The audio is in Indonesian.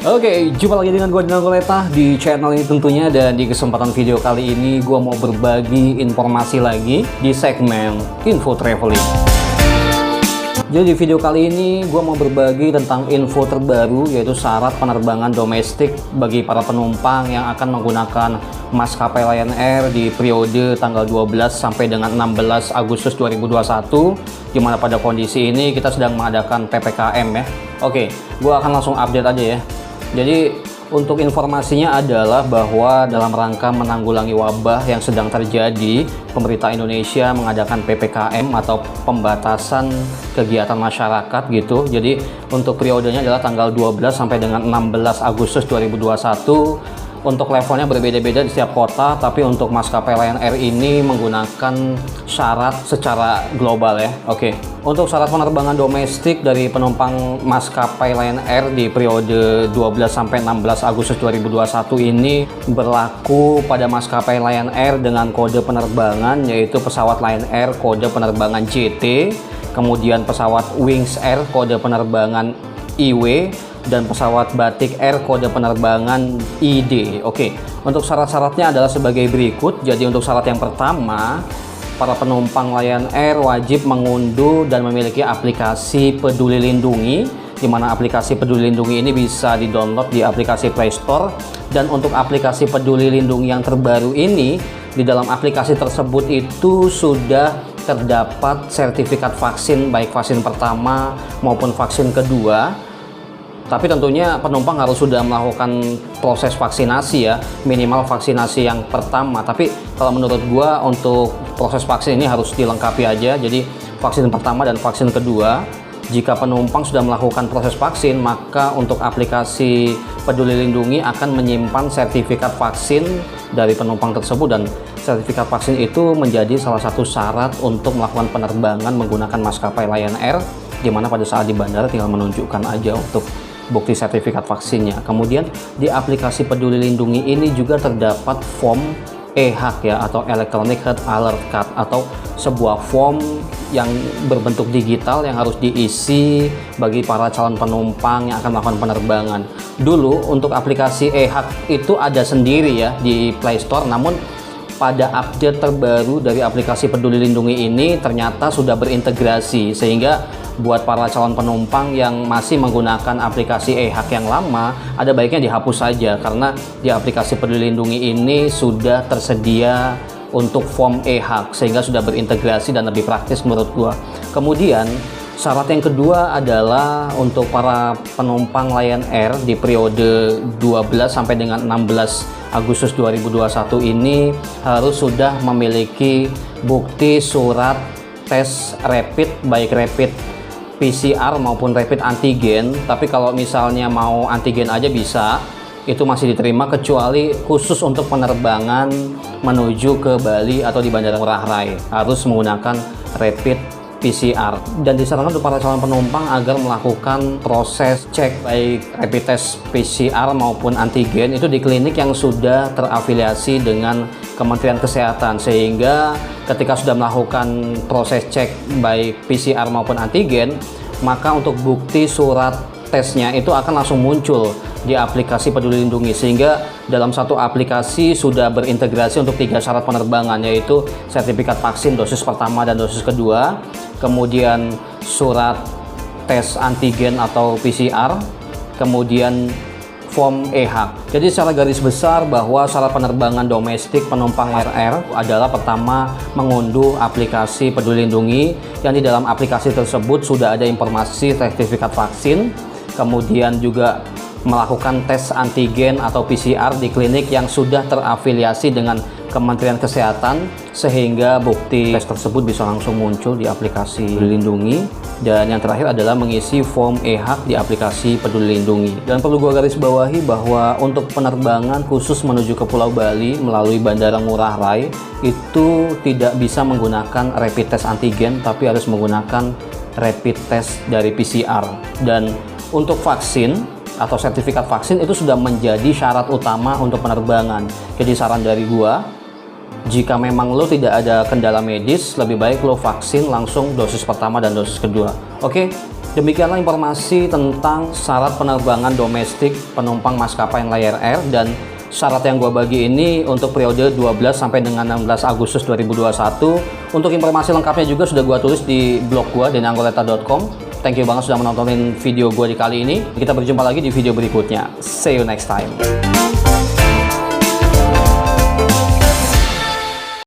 Oke, jumpa lagi dengan gue Dinan Goleta di channel ini tentunya, dan di kesempatan video kali ini gue mau berbagi informasi lagi di segmen Info Traveling. Jadi di video kali ini gue mau berbagi tentang info terbaru, yaitu syarat penerbangan domestik bagi para penumpang yang akan menggunakan maskapai Lion Air di periode tanggal 12 sampai dengan 16 Agustus 2021, dimana pada kondisi ini kita sedang mengadakan PPKM ya. Oke, gue akan langsung update aja ya. Jadi untuk informasinya adalah bahwa dalam rangka menanggulangi wabah yang sedang terjadi, pemerintah Indonesia mengadakan PPKM atau pembatasan kegiatan masyarakat gitu. Jadi untuk periodenya adalah tanggal 12 sampai dengan 16 Agustus 2021. Untuk levelnya berbeda-beda di setiap kota, tapi untuk maskapai Lion Air ini menggunakan syarat secara global ya. Oke. Untuk syarat penerbangan domestik dari penumpang maskapai Lion Air di periode 12 sampai 16 Agustus 2021 ini berlaku pada maskapai Lion Air dengan kode penerbangan, yaitu pesawat Lion Air kode penerbangan JT, kemudian pesawat Wings Air kode penerbangan IW, dan pesawat Batik Air kode penerbangan ID. Oke, untuk syarat-syaratnya adalah sebagai berikut. Jadi untuk syarat yang pertama, para penumpang Lion Air wajib mengunduh dan memiliki aplikasi Peduli Lindungi, di mana aplikasi Peduli Lindungi ini bisa di-download di aplikasi Play Store. Dan untuk aplikasi Peduli Lindungi yang terbaru ini, di dalam aplikasi tersebut itu sudah terdapat sertifikat vaksin, baik vaksin pertama maupun vaksin kedua. Tapi tentunya penumpang harus sudah melakukan proses vaksinasi ya, minimal vaksinasi yang pertama. Tapi kalau menurut gua untuk proses vaksin ini harus dilengkapi aja. Jadi vaksin pertama dan vaksin kedua. Jika penumpang sudah melakukan proses vaksin, maka untuk aplikasi Peduli Lindungi akan menyimpan sertifikat vaksin dari penumpang tersebut, dan sertifikat vaksin itu menjadi salah satu syarat untuk melakukan penerbangan menggunakan maskapai Lion Air, di mana pada saat di bandara tinggal menunjukkan aja untuk bukti sertifikat vaksinnya. Kemudian di aplikasi Peduli Lindungi ini juga terdapat form EHAC ya, atau Electronic Health Alert Card, atau sebuah form yang berbentuk digital yang harus diisi bagi para calon penumpang yang akan melakukan penerbangan. Dulu untuk aplikasi EHAC itu ada sendiri ya di Play Store, namun pada update terbaru dari aplikasi Peduli Lindungi ini ternyata sudah berintegrasi, sehingga buat para calon penumpang yang masih menggunakan aplikasi EHAC yang lama, ada baiknya dihapus saja, karena di aplikasi Peduli Lindungi ini sudah tersedia untuk form EHAC, sehingga sudah berintegrasi dan lebih praktis menurut gua. Kemudian syarat yang kedua adalah untuk para penumpang Lion Air di periode 12 sampai dengan 16 Agustus 2021 ini harus sudah memiliki bukti surat tes rapid, baik rapid PCR maupun rapid antigen. Tapi kalau misalnya mau antigen aja bisa, itu masih diterima, kecuali khusus untuk penerbangan menuju ke Bali atau di Bandara Ngurah Rai harus menggunakan rapid PCR. Dan disarankan untuk para calon penumpang agar melakukan proses cek baik rapid test PCR maupun antigen itu di klinik yang sudah terafiliasi dengan Kementerian Kesehatan, sehingga ketika sudah melakukan proses cek baik PCR maupun antigen, maka untuk bukti surat tesnya itu akan langsung muncul di aplikasi Peduli Lindungi, sehingga dalam satu aplikasi sudah berintegrasi untuk 3 syarat penerbangan, yaitu sertifikat vaksin dosis pertama dan dosis kedua, kemudian surat tes antigen atau PCR, kemudian form EHAC. Jadi secara garis besar bahwa syarat penerbangan domestik penumpang Lion Air adalah pertama, mengunduh aplikasi Peduli Lindungi, yang di dalam aplikasi tersebut sudah ada informasi sertifikat vaksin, kemudian juga melakukan tes antigen atau PCR di klinik yang sudah terafiliasi dengan Kementerian Kesehatan, sehingga bukti tes tersebut bisa langsung muncul di aplikasi Peduli Lindungi. Dan yang terakhir adalah mengisi form EHAC di aplikasi Peduli Lindungi. Dan perlu gua garis bawahi bahwa untuk penerbangan khusus menuju ke Pulau Bali melalui Bandara Ngurah Rai itu tidak bisa menggunakan rapid test antigen, tapi harus menggunakan rapid test dari PCR. Dan untuk vaksin atau sertifikat vaksin itu sudah menjadi syarat utama untuk penerbangan. Jadi saran dari gua, jika memang lo tidak ada kendala medis, lebih baik lo vaksin langsung dosis pertama dan dosis kedua. Oke, Demikianlah informasi tentang syarat penerbangan domestik penumpang maskapai Lion Air, dan syarat yang gue bagi ini untuk periode 12 sampai dengan 16 Agustus 2021. Untuk informasi lengkapnya juga sudah gue tulis di blog gue dennyangkoleta.com. Thank you banget sudah menontonin video gue di kali ini. Kita berjumpa lagi di video berikutnya. See you next time.